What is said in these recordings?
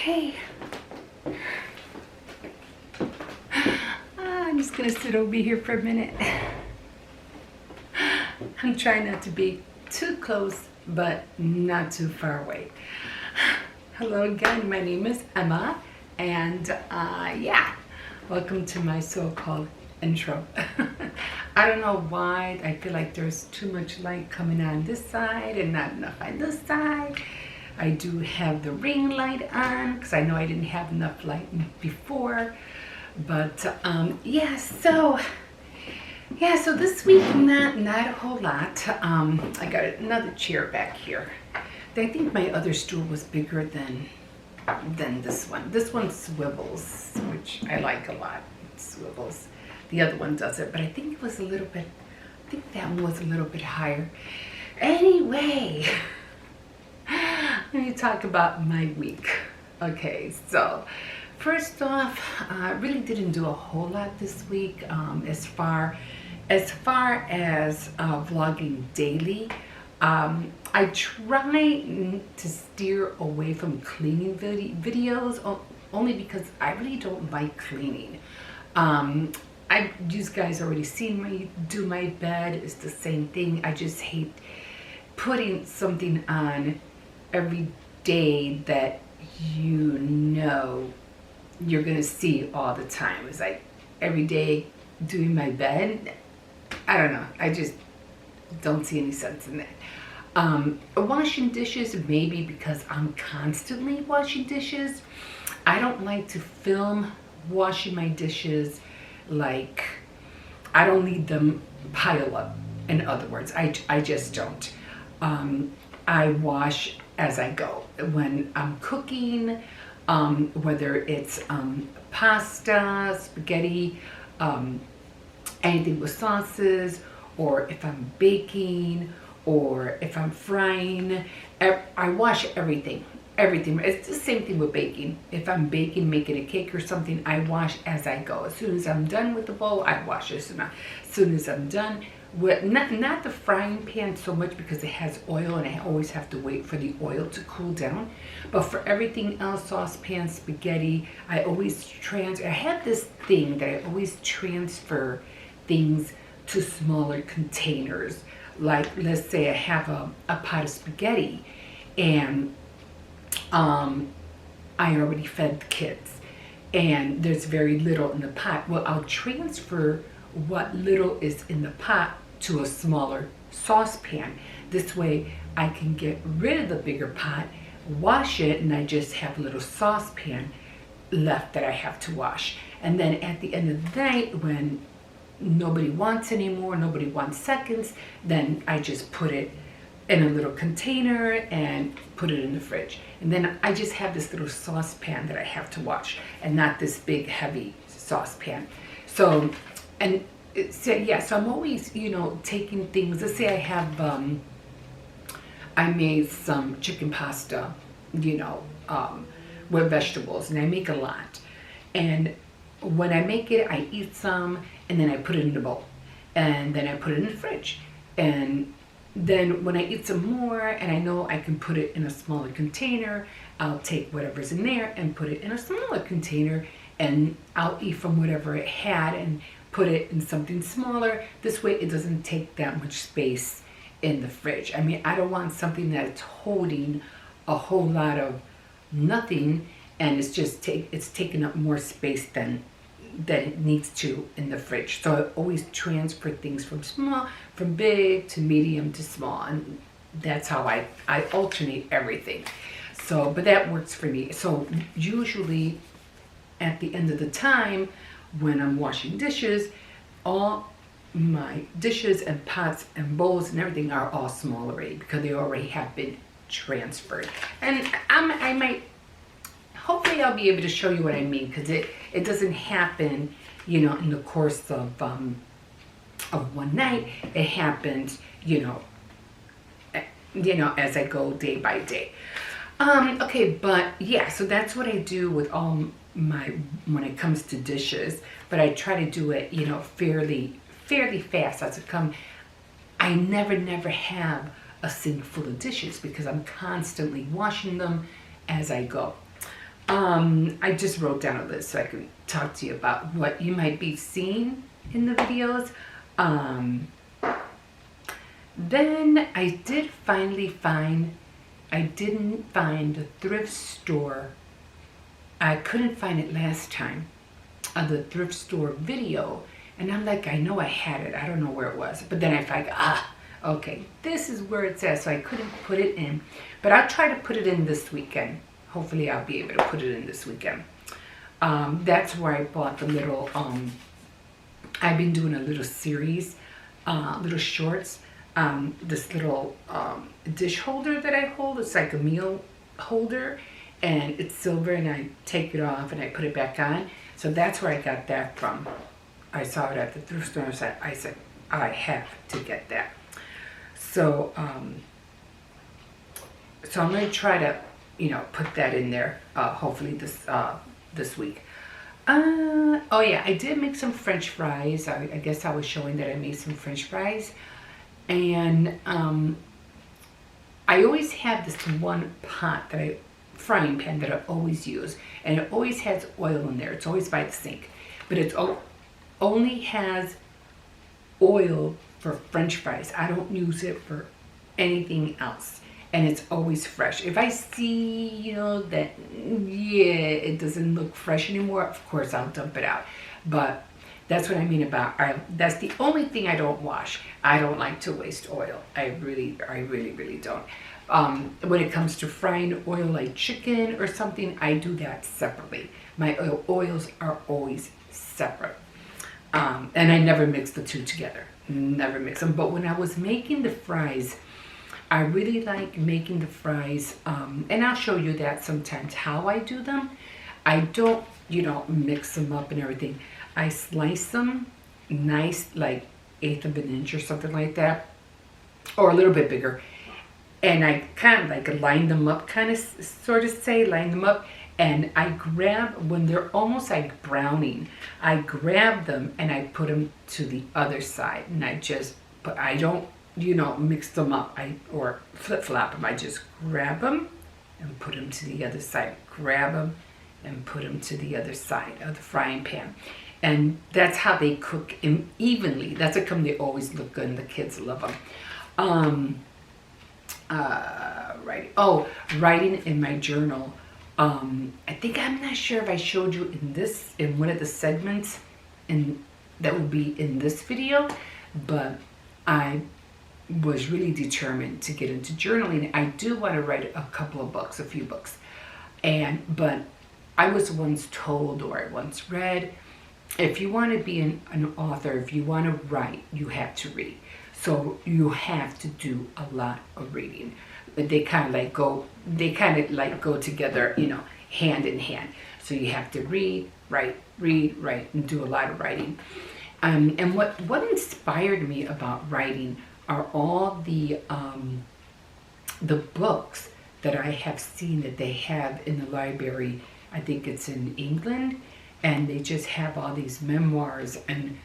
Okay. I'm just gonna sit over here for a minute. I'm trying not to be too close, but not too far away. Hello again, my name is Emma, and yeah, welcome to my so-called intro. I don't know why I feel like there's too much light coming on this side and not enough on this side. I do have the ring light on because I know I didn't have enough light before, but so this week not a whole lot. I got another chair back here. I think my other stool was bigger than this one. This one swivels, which I like a lot. It swivels. The other one doesn't, but I think it was a little bit. I think that one was a little bit higher. Anyway. Let me talk about my week. Okay, so first off, I really didn't do a whole lot this week as far as vlogging daily. I try to steer away from cleaning videos only because I really don't like cleaning. You guys already seen me do my bed. It's the same thing. I just hate putting something on every day that you know you're gonna see all the time. It's like every day doing my bed. I don't know. I just don't see any sense in that. Washing dishes, maybe because I'm constantly washing dishes. I don't like to film washing my dishes. Like, I don't need them pile up. In other words, I just don't. I wash as I go. When I'm cooking, whether it's pasta, spaghetti, anything with sauces, or if I'm baking, or if I'm frying, I wash everything. Everything. It's the same thing with baking. If I'm baking, making a cake or something, I wash as I go. As soon as I'm done with the bowl, I wash it. As soon as I'm done with, not the frying pan so much because it has oil and I always have to wait for the oil to cool down. But for everything else, saucepan, spaghetti, I have this thing that I always transfer things to smaller containers. Like, let's say I have a pot of spaghetti and I already fed the kids and there's very little in the pot. Well, I'll transfer what little is in the pot to a smaller saucepan. This way I can get rid of the bigger pot, wash it, and I just have a little saucepan left that I have to wash. And then at the end of the night, when nobody wants anymore, nobody wants seconds, then I just put it in a little container and put it in the fridge. And then I just have this little saucepan that I have to wash and not this big heavy saucepan. So, and so I'm always, taking things. Let's say I have, I made some chicken pasta, with vegetables, and I make a lot. And when I make it, I eat some, and then I put it in the bowl. And then I put it in the fridge. And then when I eat some more, and I know I can put it in a smaller container, I'll take whatever's in there and put it in a smaller container, and I'll eat from whatever it had and put it in something smaller. This way it doesn't take that much space in the fridge. I mean, I don't want something that's holding a whole lot of nothing and it's taking up more space than it needs to in the fridge. So I always transfer things from big to medium to small, and that's how I alternate everything. So, but that works for me. So usually at the end of the time when I'm washing dishes, all my dishes and pots and bowls and everything are all small already because they already have been transferred. And hopefully I'll be able to show you what I mean, because it doesn't happen, in the course of one night. It happens, as I go day by day. Okay, but yeah, so that's what I do with all when it comes to dishes. But I try to do it, fairly fast as it comes. I never have a sink full of dishes because I'm constantly washing them as I go. I just wrote down a list so I can talk to you about what you might be seeing in the videos. Then I did finally find, I didn't find the thrift store. I couldn't find it last time, the thrift store video. And I'm like, I know I had it. I don't know where it was. But then I find, okay, this is where it's at. So I couldn't put it in. But I'll try to put it in this weekend. Hopefully I'll be able to put it in this weekend. That's where I bought the little, I've been doing a little series, little shorts. This little dish holder that I hold, it's like a meal holder, and it's silver, and I take it off and I put it back on. So that's where I got that from. I saw it at the thrift store, and I said, I have to get that. So, so I'm going to try to, put that in there, hopefully this week. Oh yeah, I did make some French fries. I guess I was showing that I made some French fries. And I always have this one pot frying pan that I always use, and it always has oil in there. It's always by the sink, but it only has oil for French fries. I don't use it for anything else, and it's always fresh. If I see, that it doesn't look fresh anymore, of course I'll dump it out. But that's what I mean about, that's the only thing I don't wash. I don't like to waste oil. I really don't. When it comes to frying oil like chicken or something, I do that separately. My oils are always separate. And I never mix the two together. Never mix them. But when I was making the fries, I really like making the fries, and I'll show you that sometimes how I do them. I don't, mix them up and everything. I slice them nice, like 1/8 of an inch or something like that, or a little bit bigger. And I kind of like line them up, line them up. And I grab, when they're almost like browning, I grab them and I put them to the other side. And I don't, mix them up or flip-flop them. I just grab them and put them to the other side. Grab them and put them to the other side of the frying pan. And that's how they cook evenly. That's how come they always look good and the kids love them. Writing in my journal. I'm not sure if I showed you in one of the segments that would be in this video, but I was really determined to get into journaling. I do want to write a few books. But I was once told, or I once read, if you want to be an author, if you want to write, you have to read. So you have to do a lot of reading. But they kind of go together, hand in hand. So you have to read, write, and do a lot of writing. And what inspired me about writing are all the books that I have seen that they have in the library. I think it's in England, and they just have all these memoirs and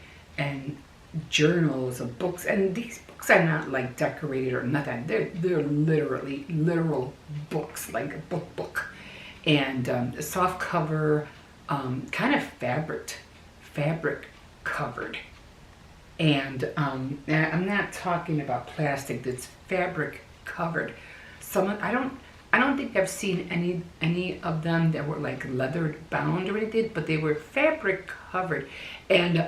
journals of books, and these books are not like decorated or nothing. They're literally literal books, like a book, and soft cover, kind of fabric covered, and I'm not talking about plastic. That's fabric covered. I don't think I've seen any of them that were like leather bound or anything, but they were fabric covered, and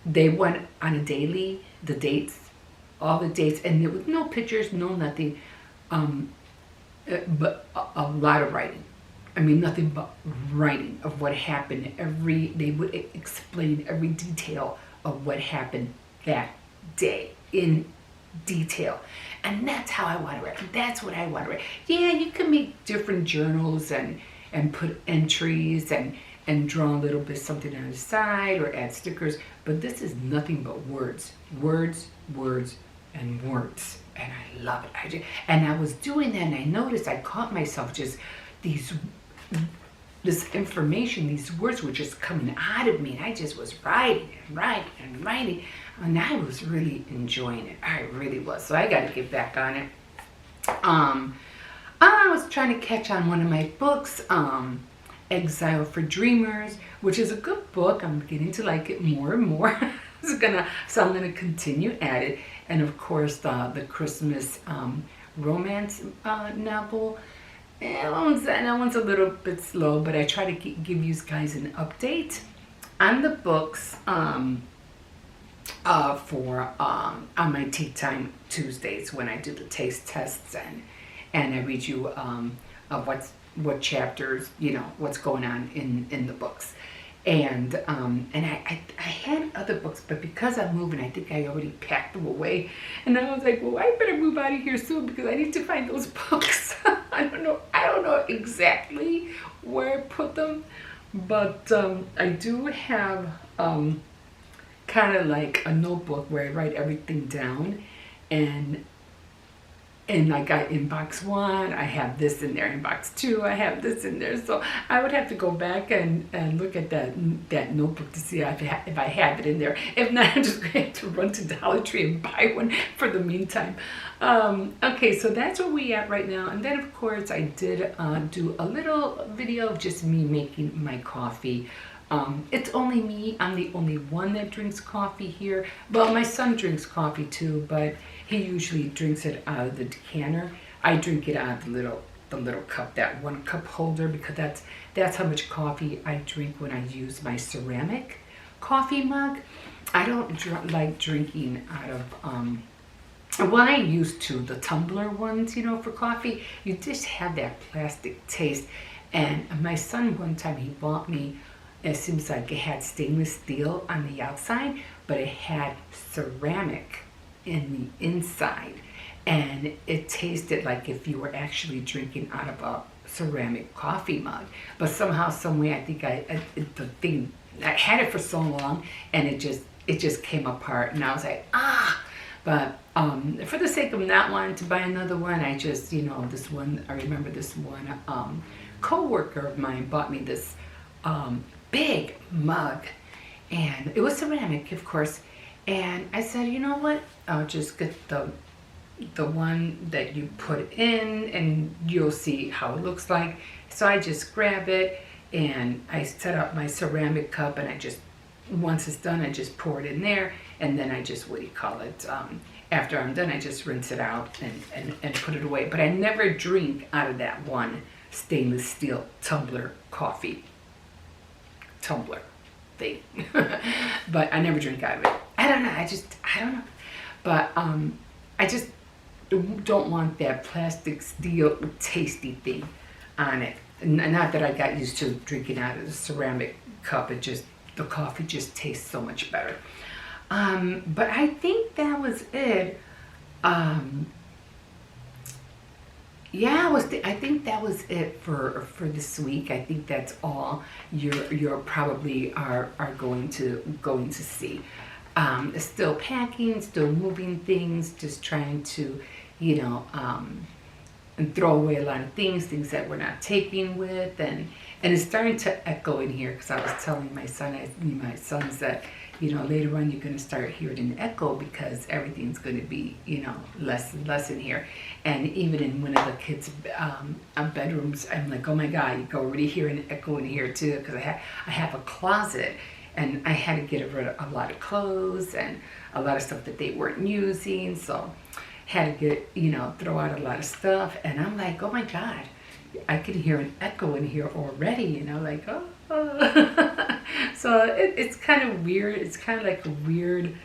they went on all the dates, and there was no pictures, no nothing, but a lot of writing. I mean, nothing but writing of what happened. They would explain every detail of what happened that day in detail. And that's how I want to write. That's what I want to write. Yeah, you can make different journals and put entries and draw a little bit something on the side or add stickers, but this is nothing but words, and words, and I love it. And I was doing that, and I noticed I caught myself just this information, these words were just coming out of me, and I just was writing, and I was really enjoying it. I really was. So I got to get back on it. I was trying to catch on one of my books, Exile for Dreamers, which is a good book. I'm beginning to like it more and more. So I'm gonna continue at it. And of course, the Christmas romance novel. That one's a little bit slow, but I try to give you guys an update on the books for on my Tea Time Tuesdays when I do the taste tests and I read you what chapters, what's going on in the books. And I had other books, but because I'm moving, I think I already packed them away. And I was like, well, I better move out of here soon because I need to find those books. I don't know exactly where I put them, but I do have kind of like a notebook where I write everything down, and I got in box 1, I have this in there. In box 2, I have this in there. So I would have to go back and look at that notebook to see if I have it in there. If not, I'm just going to have to run to Dollar Tree and buy one for the meantime. Okay, so that's where we at right now. And then, of course, I did do a little video of just me making my coffee. It's only me. I'm the only one that drinks coffee here. Well, my son drinks coffee too, but he usually drinks it out of the decanter. I drink it out of the little cup, that 1 cup holder, because that's how much coffee I drink when I use my ceramic coffee mug. I don't like drinking out of well, I used to, the tumbler ones, for coffee. You just have that plastic taste. And my son, one time, he bought me, it seems like it had stainless steel on the outside, but it had ceramic in the inside. And it tasted like if you were actually drinking out of a ceramic coffee mug. But somehow, some way, I think I had it for so long, and it just came apart. And I was like, But for the sake of not wanting to buy another one, I just, this one, I remember this one co-worker of mine bought me this big mug, and it was ceramic, of course. And I said, you know what? I'll just get the one that you put in, and you'll see how it looks like. So I just grab it, and I set up my ceramic cup, and I just, once it's done, I just pour it in there, and then I just, after I'm done, I just rinse it out and put it away. But I never drink out of that one stainless steel tumbler coffee tumbler thing. But I never drink out of it. I don't know. But I just don't want that plastic steel tasty thing on it. Not that I got used to drinking out of the ceramic cup. The coffee just tastes so much better. But I think that was it. I think that was it for this week. I think that's all you're probably are going to see. Still packing, still moving things, just trying to, and throw away a lot of things that we're not taking with, and it's starting to echo in here, because I was telling my sons that, later on you're going to start hearing an echo, because everything's going to be, less and less in here. And even in one of the kids' bedrooms, I'm like, oh my God, you can already hear an echo in here too, because I have a closet, and I had to get rid of a lot of clothes and a lot of stuff that they weren't using, so had to get, throw out a lot of stuff. And I'm like, oh my God, I can hear an echo in here already, like, oh. So it's kind of weird. It's kind of like a weird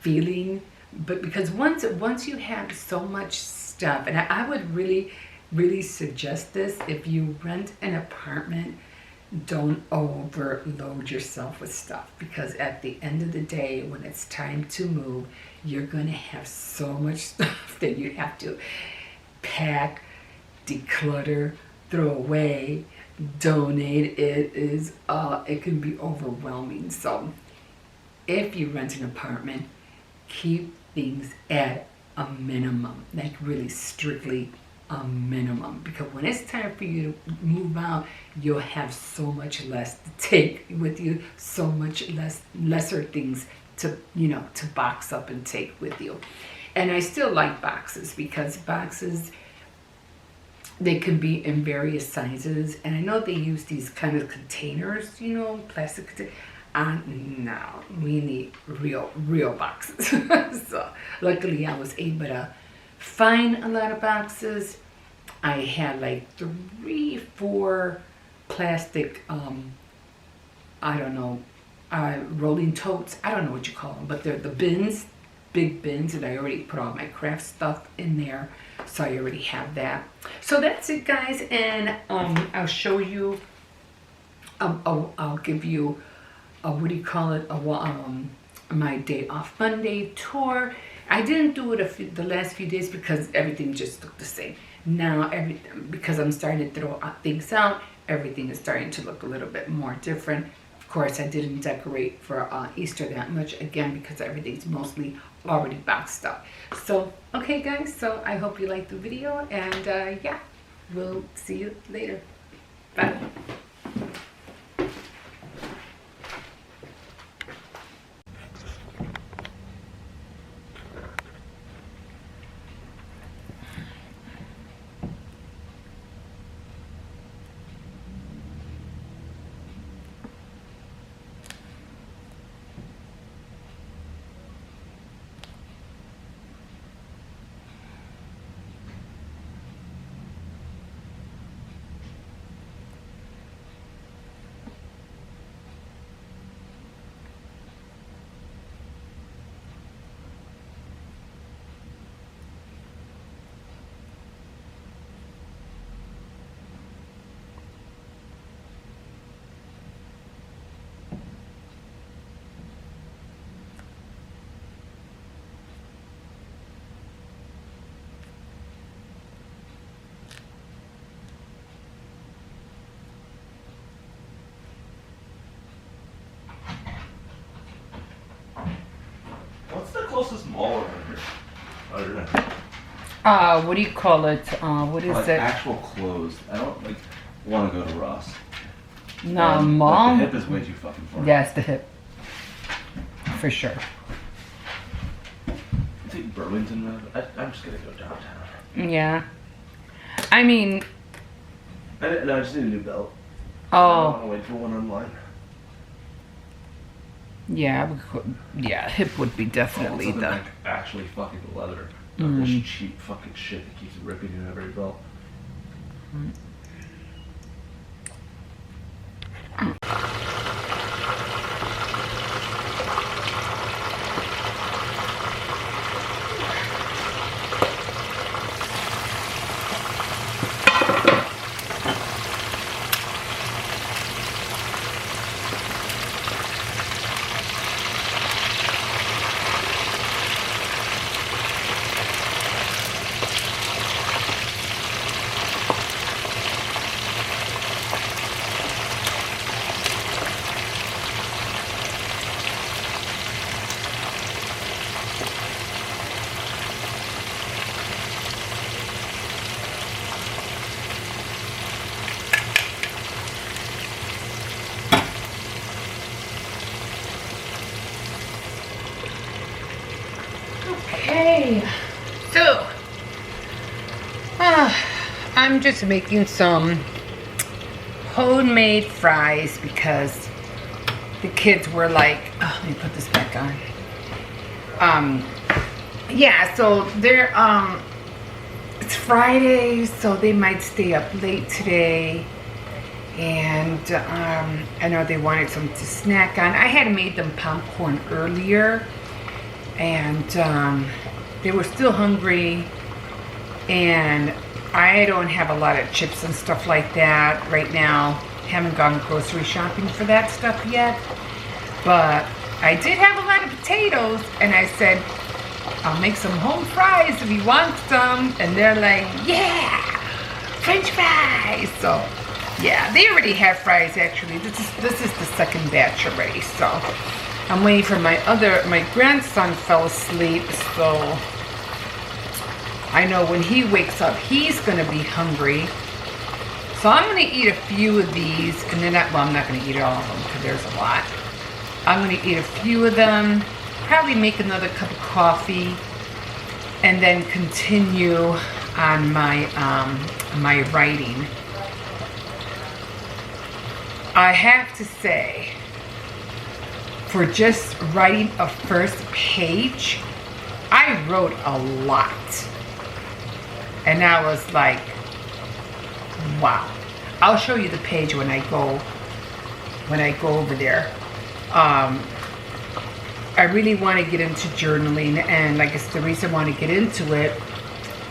feeling, but because once you have so much stuff, and I would really, really suggest this, if you rent an apartment, don't overload yourself with stuff, because at the end of the day, when it's time to move, you're going to have so much stuff that you have to pack, declutter, throw away, donate. It can be overwhelming. So if you rent an apartment, keep things at a minimum, like really strictly a minimum, because when it's time for you to move out, you'll have so much less to take with you, so much lesser things to box up and take with you. And I still like boxes, because boxes, They can be in various sizes, and I know they use these kind of containers, you know, plastic containers. No, we need real boxes. So luckily I was able to find a lot of boxes. I had like 3-4 plastic, I don't know, rolling totes. I don't know what you call them, but they're the bins, big bins, and I already put all my craft stuff in there. So I already have that. So that's it, guys, and I'll show you, I'll give you what do you call it, my day off Monday tour. I didn't do it the last few days because everything just looked the same. Now, because I'm starting to throw things out, everything is starting to look a little bit more different. Of course, I didn't decorate for Easter that much, again, because everything's mostly already boxed up. So, okay, guys, so I hope you liked the video, and yeah, we'll see you later. Bye. What's the closest mall around here? Other than What do you call it? What is like it? actual clothes. I don't like want to go to Ross. No, Like, mom. the hip is way too fucking far. Yeah, it's the hip. For sure. I think Burlington. I'm just gonna go downtown. Yeah. I mean, I just need a new belt. I don't oh, want to wait for one online. yeah, yeah, hip would be definitely Something the. like actually fucking leather. Not this cheap fucking shit that keeps ripping in every belt. Okay, so I'm just making some homemade fries because the kids were like, oh, let me put this back on. Yeah, so they're it's Friday, so they might stay up late today, and I know they wanted something to snack on. I had made them popcorn earlier, and they were still hungry, and I don't have a lot of chips and stuff like that right now. Haven't gone grocery shopping for that stuff yet, but I did have a lot of potatoes, and I said, I'll make some home fries if you want some, and they're like, yeah, French fries. So yeah, they already have fries actually. This is the second batch already, so I'm waiting for my grandson fell asleep, so I know when he wakes up, he's gonna be hungry. So I'm gonna eat a few of these, and then I'm not gonna eat all of them because there's a lot. I'm gonna eat a few of them, probably make another cup of coffee, and then continue on my my writing, I have to say, for just writing a first page, I wrote a lot. And I was like, wow. I'll show you the page when I go over there. I really want to get into journaling, and like it's the reason I want to get into it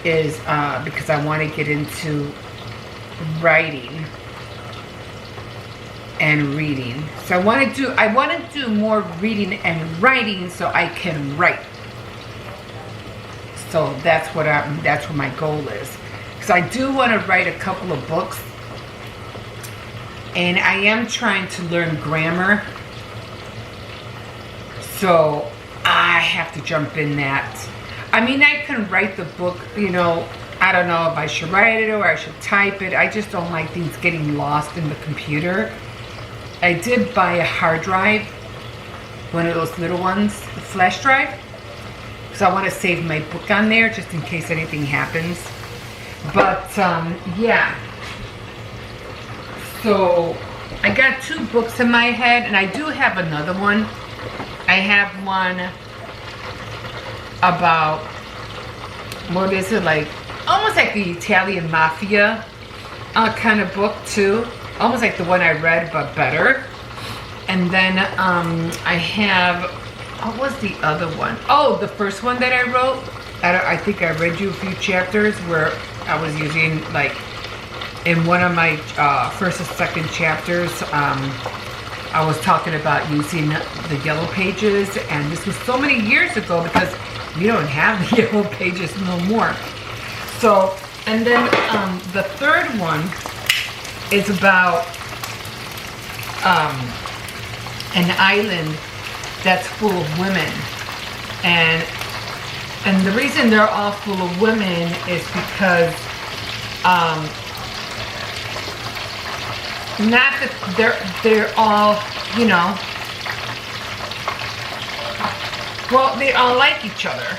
is because I want to get into writing and reading. So I want to do more reading and writing so I can write. So that's what my goal is. Because I do want to write a couple of books, and I am trying to learn grammar. So I have to jump in that. I mean, I can write the book, you know, I don't know if I should write it or I should type it. I just don't like things getting lost in the computer. I did buy a hard drive, one of those little ones, the flash drive, because I want to save my book on there just in case anything happens. But yeah, so I got 2 books in my head, and I do have another one. I have one about, what is it, like almost like the Italian mafia kind of book too, almost like the one I read but better. And then I have, what was the other one? Oh, the first one that I wrote, I think I read you a few chapters where I was using, like, in one of my first and second chapters, I was talking about using the yellow pages, and this was so many years ago because we don't have the yellow pages no more. So, and then the third one is about an island that's full of women, and the reason they're all full of women is because not that they're all, you know, well, they all like each other,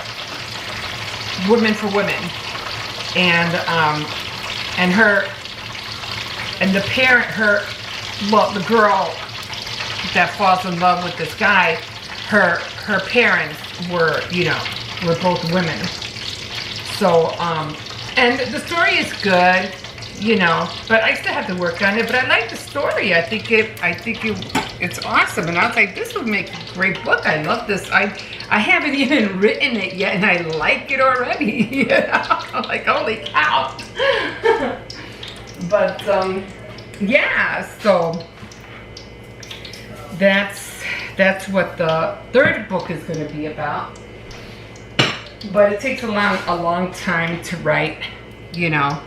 women for women, and the parent, the girl that falls in love with this guy, her parents were, you know, were both women. So and the story is good, you know, but I still have to work on it. But I like the story. I think it's awesome. And I was like, this would make a great book. I love this. I haven't even written it yet, and I like it already. You know? I'm like, holy cow. But yeah, so that's what the third book is going to be about. But it takes a long time to write, you know,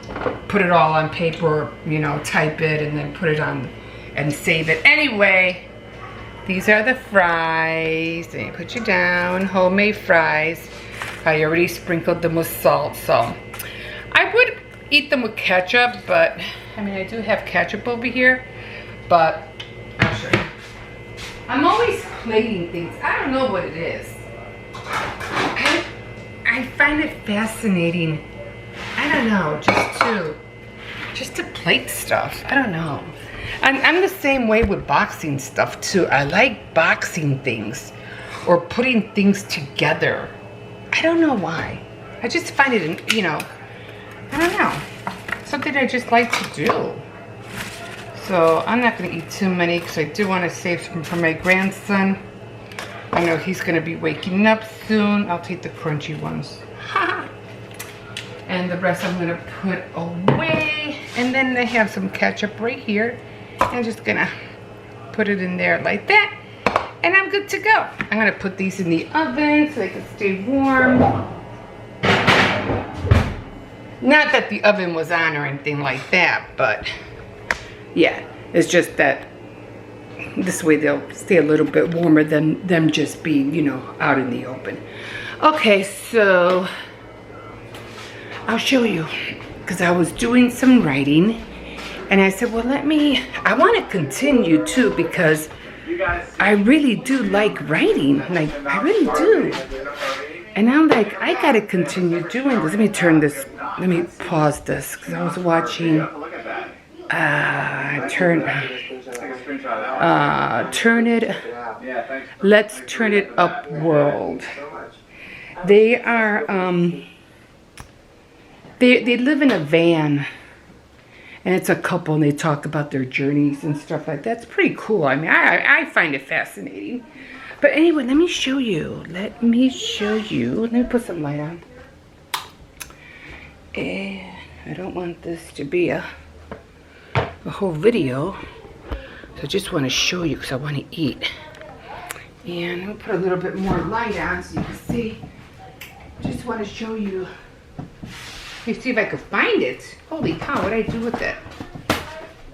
put it all on paper, you know, type it and then put it on and save it. Anyway, these are the fries. Let me put you down. Homemade fries. I already sprinkled them with salt, so I would eat them with ketchup, but I mean, I do have ketchup over here, but I'll show you. I'm always plating things. I don't know what it is. I find it fascinating. I don't know, just to plate stuff. I don't know. I'm the same way with boxing stuff too. I like boxing things or putting things together. I don't know why. I just find it, you know, I don't know. Something I just like to do. So I'm not going to eat too many because I do want to save some for my grandson. I know he's going to be waking up soon. I'll take the crunchy ones. And the rest I'm going to put away. And then I have some ketchup right here. I'm just going to put it in there like that. And I'm good to go. I'm going to put these in the oven so they can stay warm. Not that the oven was on or anything like that, but yeah, it's just that this way they'll stay a little bit warmer than them just being, you know, out in the open. Okay, so I'll show you, because I was doing some writing and I said, well, I want to continue too, because I really do like writing. Like, I really do. And I'm like, I gotta continue doing this. Let me turn this, let me pause this, because I was watching, turn it, let's turn it up world. They are, they live in a van, and it's a couple, and they talk about their journeys and stuff like that. It's pretty cool. I mean, I find it fascinating. But anyway, let me show you. Let me put some light on. And I don't want this to be a whole video. So I just want to show you because I want to eat. And I'm going to put a little bit more light on so you can see. Just want to show you. Let me see if I can find it. Holy cow, what did I do with it? I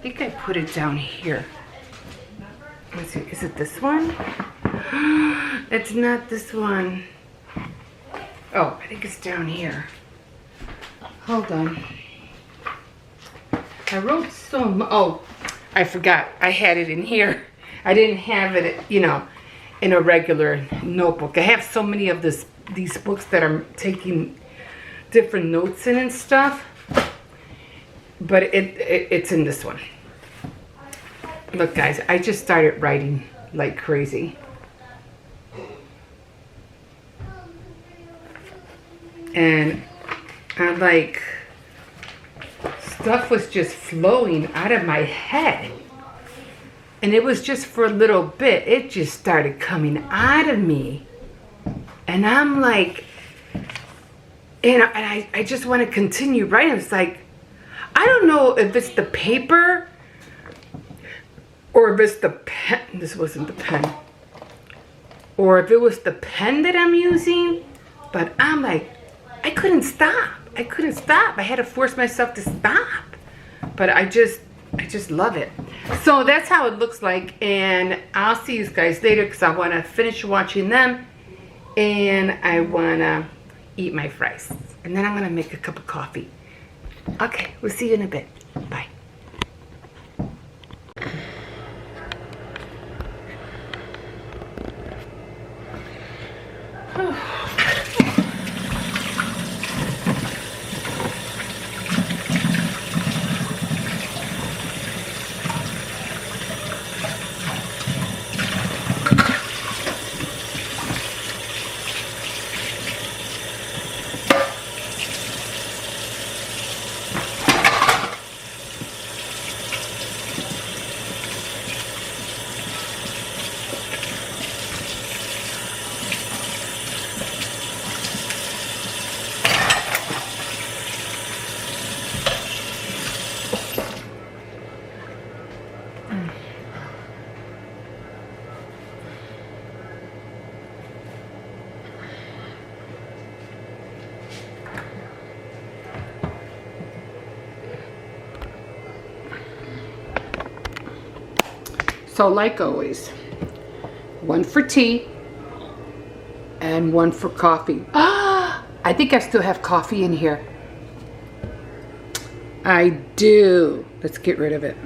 think I put it down here. Let's see, is it this one? It's not this one. Oh, I think it's down here. Hold on. I wrote oh, I forgot. I had it in here. I didn't have it, you know, in a regular notebook. I have so many of these books that I'm taking different notes in and stuff. But it's in this one. Look, guys, I just started writing like crazy. And I'm like, stuff was just flowing out of my head. And it was just for a little bit. It just started coming out of me. And I'm like, and I just want to continue writing. It's like, I don't know if it's the paper or if it's the pen. This wasn't the pen. Or if it was the pen that I'm using. But I'm like, I couldn't stop. I couldn't stop. I had to force myself to stop. But I just love it. So that's how it looks like. And I'll see you guys later because I want to finish watching them. And I want to eat my fries. And then I'm going to make a cup of coffee. Okay, we'll see you in a bit. Bye. So like always, one for tea and one for coffee. Ah, I think I still have coffee in here. I do. Let's get rid of it.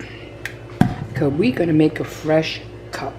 Because we're going to make a fresh cup.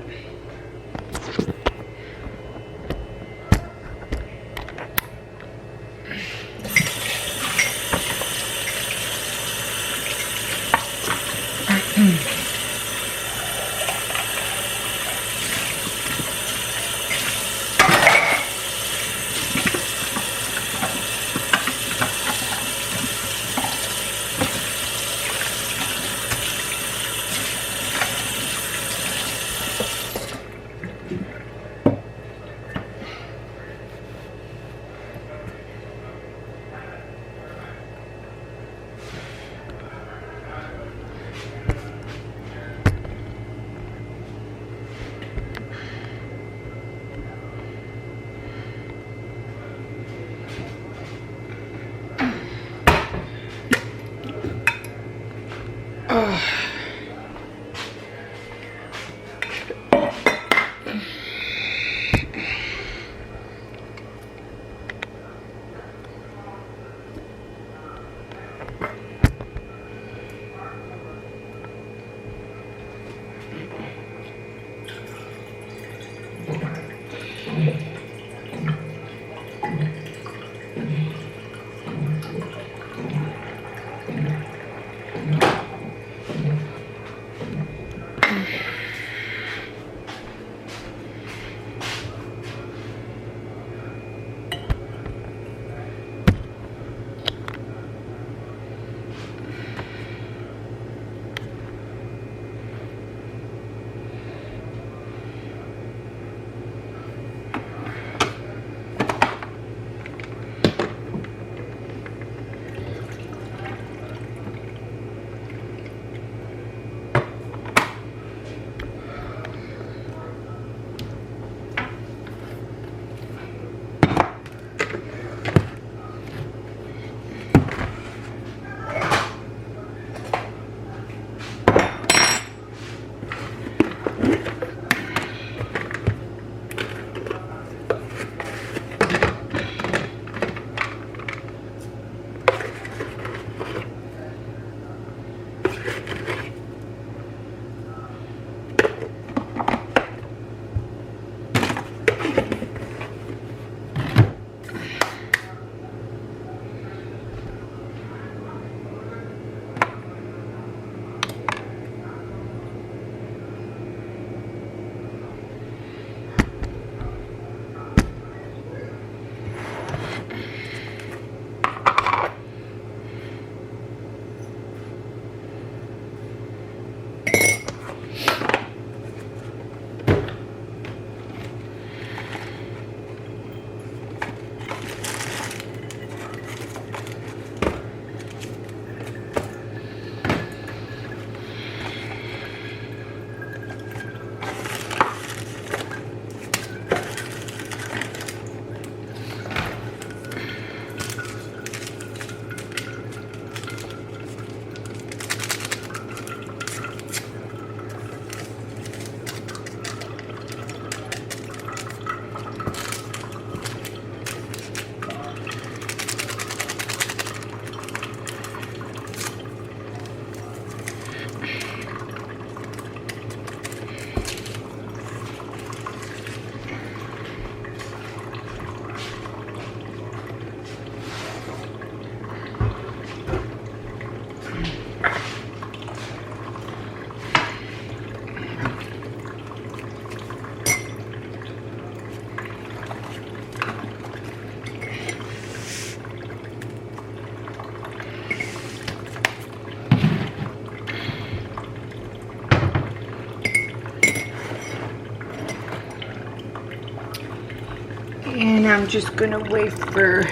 And I'm just gonna wait for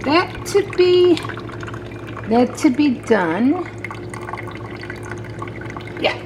that to be done. Yeah.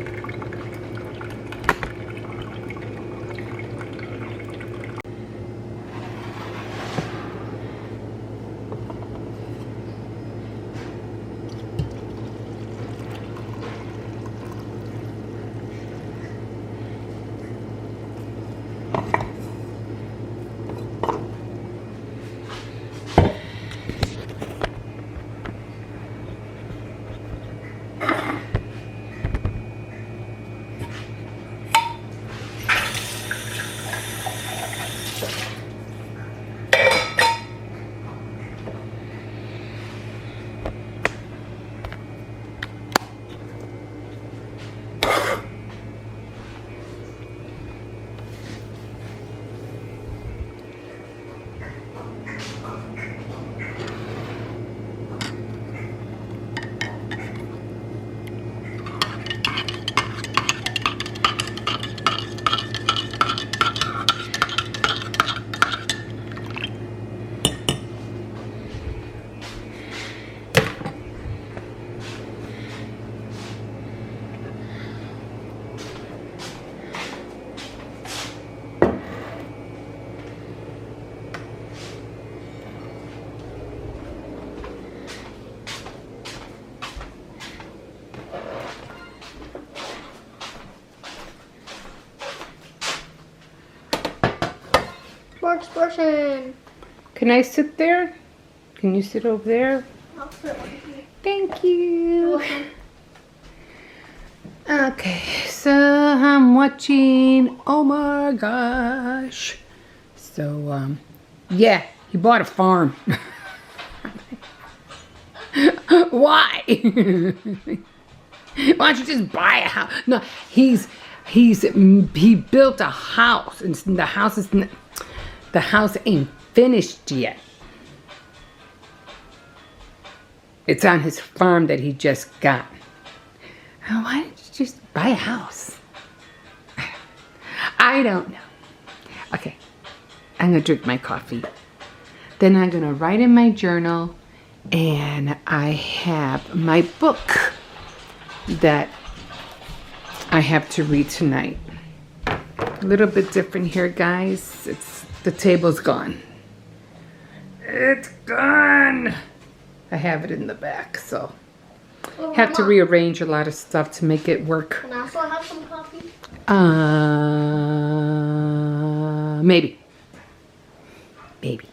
More expression. Can I sit there? Can you sit over there? I'll sit with you. Thank you. Okay, so I'm watching. Oh my gosh. So, yeah, he bought a farm. Why? Why don't you just buy a house? No, he built a house, and the house ain't finished yet. It's on his farm that he just got. Why don't you just buy a house? I don't know. Okay, I'm gonna drink my coffee. Then I'm gonna write in my journal, and I have my book that I have to read tonight. A little bit different here, guys. The table's gone. It's gone. I have it in the back, so Well, have to Mama, rearrange a lot of stuff to make it work. Can I also have some coffee? Maybe. Maybe.